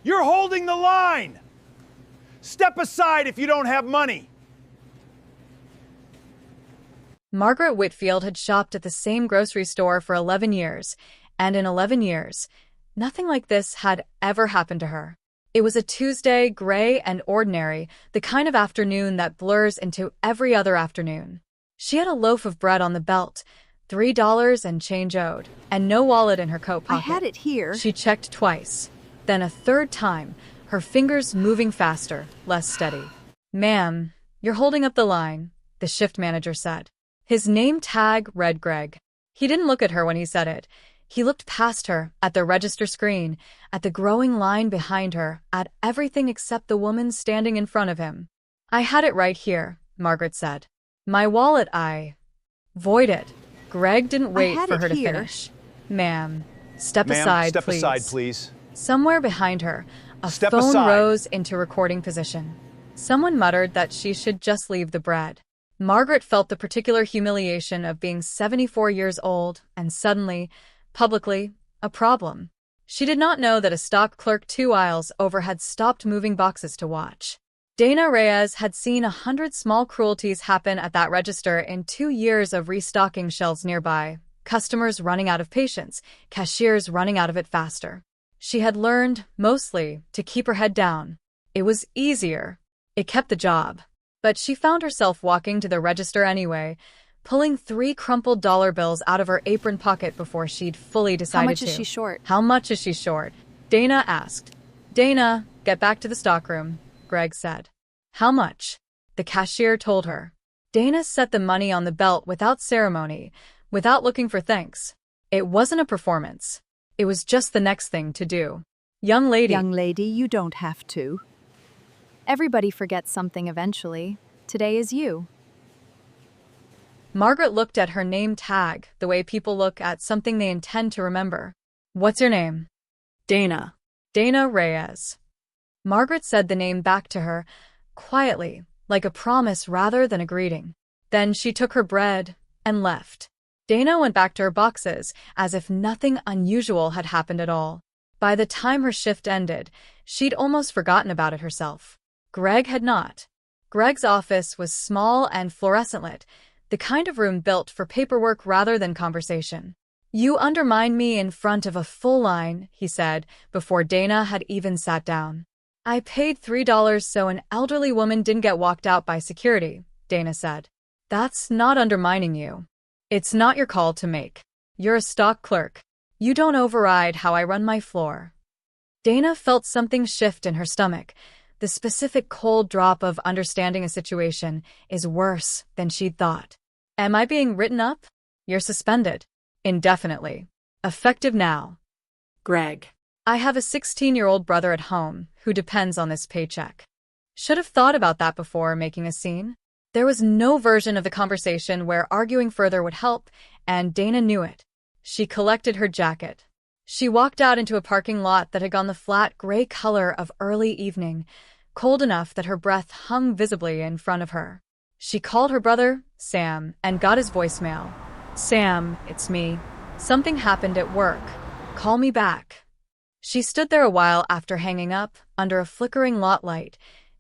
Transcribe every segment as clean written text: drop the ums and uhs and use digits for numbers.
You're holding the line! Step aside if you don't have money! Margaret Whitfield had shopped at the same grocery store for 11 years, and in 11 years, nothing like this had ever happened to her. It was a Tuesday, gray and ordinary, the kind of afternoon that blurs into every other afternoon. She had a loaf of bread on the belt, $3 and change owed, and no wallet in her coat pocket. I had it here. She checked twice, then a third time, her fingers moving faster, less steady. "Ma'am, you're holding up the line," the shift manager said. His name tag read Greg. He didn't look at her when he said it. He looked past her, at the register screen, at the growing line behind her, at everything except the woman standing in front of him. "I had it right here," Margaret said. "My wallet, voided." Greg didn't wait for her to finish. "Ma'am, step aside, step please." aside, please. Somewhere behind her, a Step phone aside. rose into recording position. Someone muttered that she should just leave the bread. Margaret felt the particular humiliation of being 74 years old and suddenly, publicly, a problem. She did not know that a stock clerk 2 aisles over had stopped moving boxes to watch. Dana Reyes had seen 100 small cruelties happen at that register in 2 years of restocking shelves nearby, customers running out of patience, cashiers running out of it faster. She had learned, mostly, to keep her head down. It was easier. It kept the job. But she found herself walking to the register anyway, pulling 3 crumpled dollar bills out of her apron pocket before she'd fully decided to. How much is she short? "How much is she short?" Dana asked. "Dana, get back to the stockroom," Greg said. "How much?" The cashier told her. Dana set the money on the belt without ceremony, without looking for thanks. It wasn't a performance. It was just the next thing to do. "Young lady." Young lady, you don't have to. Everybody forgets something eventually. Today is you. Margaret looked at her name tag the way people look at something they intend to remember. "What's your name?" "Dana." "Dana Reyes." Margaret said the name back to her, quietly, like a promise rather than a greeting. Then she took her bread and left. Dana went back to her boxes, as if nothing unusual had happened at all. By the time her shift ended, she'd almost forgotten about it herself. Greg had not. Greg's office was small and fluorescent lit, the kind of room built for paperwork rather than conversation. "You undermined me in front of a full line," he said, before Dana had even sat down. "I paid $3 so an elderly woman didn't get walked out by security," Dana said. "That's not undermining you. It's not your call to make. You're a stock clerk. You don't override how I run my floor." Dana felt something shift in her stomach. The specific cold drop of understanding a situation is worse than she'd thought. "Am I being written up?" "You're suspended. Indefinitely. Effective now." "Greg, I have a 16-year-old brother at home who depends on this paycheck." Should have thought about that before making a scene. There was no version of the conversation where arguing further would help, and Dana knew it. She collected her jacket. She walked out into a parking lot that had gone the flat gray color of early evening, cold enough that her breath hung visibly in front of her. She called her brother, Sam, and got his voicemail. "Sam, it's me. Something happened at work. Call me back." She stood there a while after hanging up, under a flickering lot light,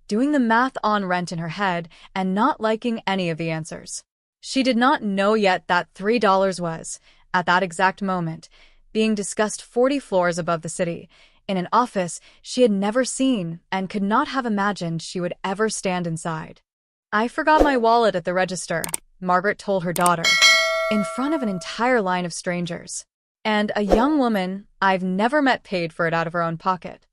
doing the math on rent in her head and not liking any of the answers. She did not know yet that $3 was, at that exact moment, being discussed 40 floors above the city, in an office she had never seen and could not have imagined she would ever stand inside. "I forgot my wallet at the register," Margaret told her daughter, in front of an entire line of strangers. And a young woman I've never met paid for it out of her own pocket.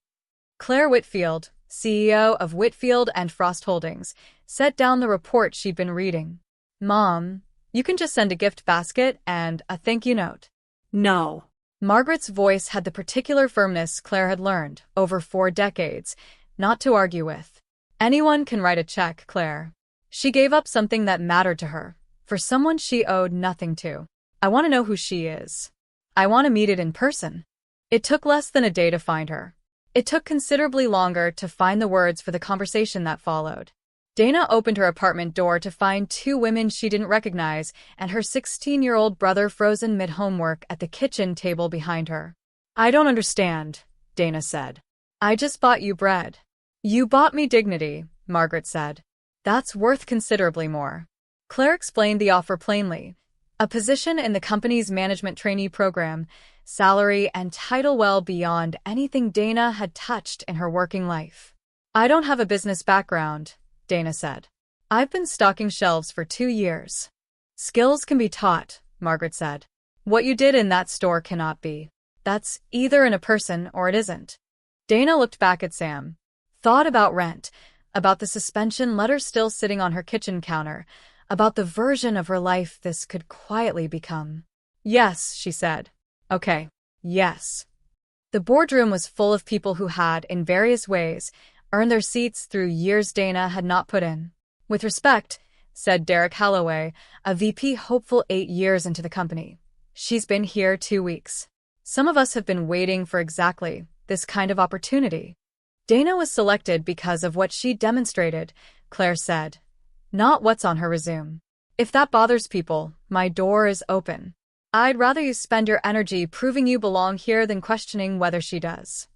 Claire Whitfield, CEO of Whitfield and Frost Holdings, set down the report she'd been reading. "Mom, you can just send a gift basket and a thank you note." "No." Margaret's voice had the particular firmness Claire had learned, over 4 decades, not to argue with. "Anyone can write a check, Claire." She gave up something that mattered to her, for someone she owed nothing to. "I want to know who she is. I want to meet it in person." It took less than a day to find her. It took considerably longer to find the words for the conversation that followed. Dana opened her apartment door to find 2 women she didn't recognize and her 16-year-old brother frozen mid-homework at the kitchen table behind her. "I don't understand," Dana said. I just bought you bread. You bought me dignity, Margaret said. That's worth considerably more. Claire explained the offer plainly. A position in the company's management trainee program, salary and title well beyond anything Dana had touched in her working life. I don't have a business background, Dana said. I've been stocking shelves for 2 years. Skills can be taught, Margaret said. What you did in that store cannot be. That's either in a person or it isn't. Dana looked back at Sam. Thought about rent, about the suspension letter still sitting on her kitchen counter, about the version of her life this could quietly become. Yes, she said. Okay, yes. The boardroom was full of people who had, in various ways, earned their seats through years Dana had not put in. With respect, said Derek Halloway, a VP hopeful 8 years into the company. She's been here 2 weeks. Some of us have been waiting for exactly this kind of opportunity. Dana was selected because of what she demonstrated, Claire said. Not what's on her resume. If that bothers people, my door is open. I'd rather you spend your energy proving you belong here than questioning whether she does.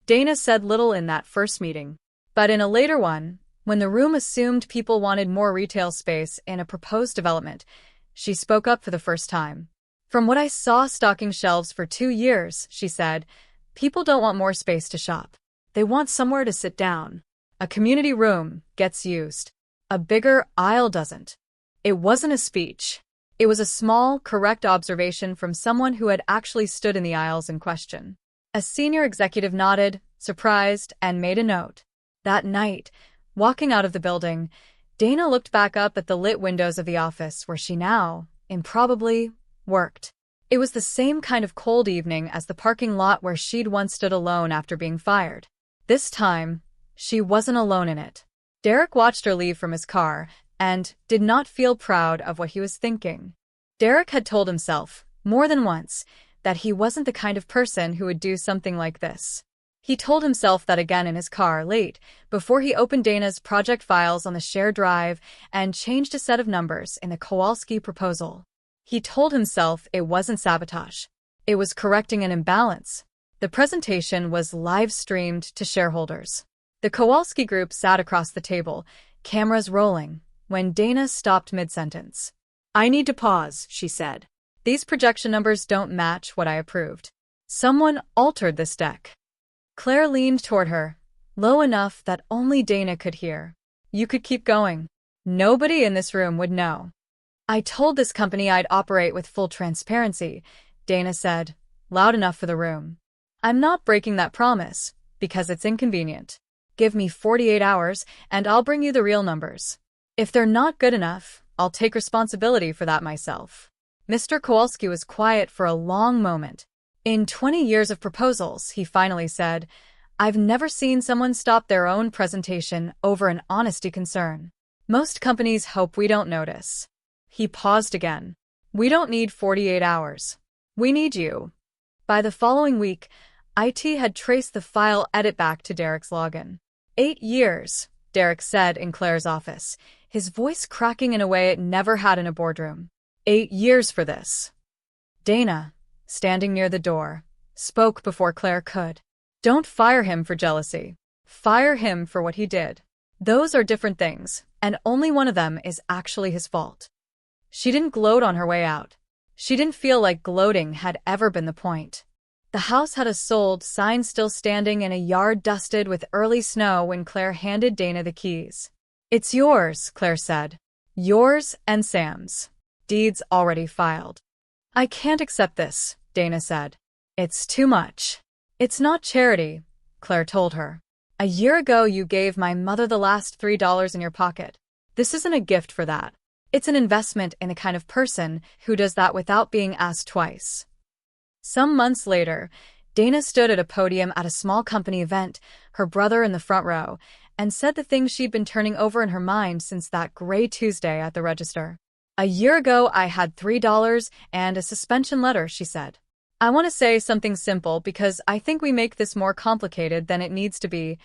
Dana said little in that first meeting, but in a later one, when the room assumed people wanted more retail space in a proposed development, she spoke up for the first time. From what I saw stocking shelves for 2 years, she said, people don't want more space to shop. They want somewhere to sit down. A community room gets used. A bigger aisle doesn't. It wasn't a speech. It was a small, correct observation from someone who had actually stood in the aisles in question. A senior executive nodded, surprised, and made a note. That night, walking out of the building, Dana looked back up at the lit windows of the office where she now, improbably, worked. It was the same kind of cold evening as the parking lot where she'd once stood alone after being fired. This time, she wasn't alone in it. Derek watched her leave from his car and did not feel proud of what he was thinking. Derek had told himself, more than once, that he wasn't the kind of person who would do something like this. He told himself that again in his car late, before he opened Dana's project files on the shared drive and changed a set of numbers in the Kowalski proposal. He told himself it wasn't sabotage. It was correcting an imbalance. The presentation was live-streamed to shareholders. The Kowalski group sat across the table, cameras rolling, when Dana stopped mid-sentence. I need to pause, she said. These projection numbers don't match what I approved. Someone altered this deck. Claire leaned toward her, low enough that only Dana could hear. You could keep going. Nobody in this room would know. I told this company I'd operate with full transparency, Dana said, loud enough for the room. I'm not breaking that promise, because it's inconvenient. Give me 48 hours, and I'll bring you the real numbers. If they're not good enough, I'll take responsibility for that myself. Mr. Kowalski was quiet for a long moment. In 20 years of proposals, he finally said, I've never seen someone stop their own presentation over an honesty concern. Most companies hope we don't notice. He paused again. We don't need 48 hours. We need you. By the following week, IT had traced the file edit back to Derek's login. 8 years, Derek said in Claire's office, his voice cracking in a way it never had in a boardroom. 8 years for this. Dana, standing near the door, spoke before Claire could. Don't fire him for jealousy. Fire him for what he did. Those are different things, and only one of them is actually his fault. She didn't gloat on her way out. She didn't feel like gloating had ever been the point. The house had a sold sign still standing in a yard dusted with early snow when Claire handed Dana the keys. It's yours, Claire said. Yours and Sam's. Deeds already filed. I can't accept this, Dana said. It's too much. It's not charity, Claire told her. A year ago you gave my mother the last $3 in your pocket. This isn't a gift for that. It's an investment in the kind of person who does that without being asked twice. Some months later, Dana stood at a podium at a small company event, her brother in the front row, and said the things she'd been turning over in her mind since that gray Tuesday at the register. A year ago, I had $3 and a suspension letter, she said. I want to say something simple because I think we make this more complicated than it needs to be.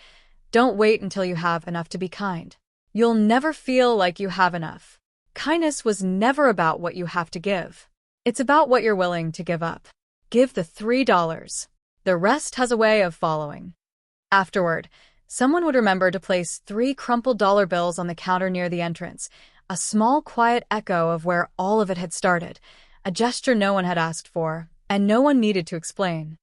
Don't wait until you have enough to be kind. You'll never feel like you have enough. Kindness was never about what you have to give. It's about what you're willing to give up. Give the $3. The rest has a way of following. Afterward, someone would remember to place 3 crumpled dollar bills on the counter near the entrance, a small quiet echo of where all of it had started, a gesture no one had asked for, and no one needed to explain.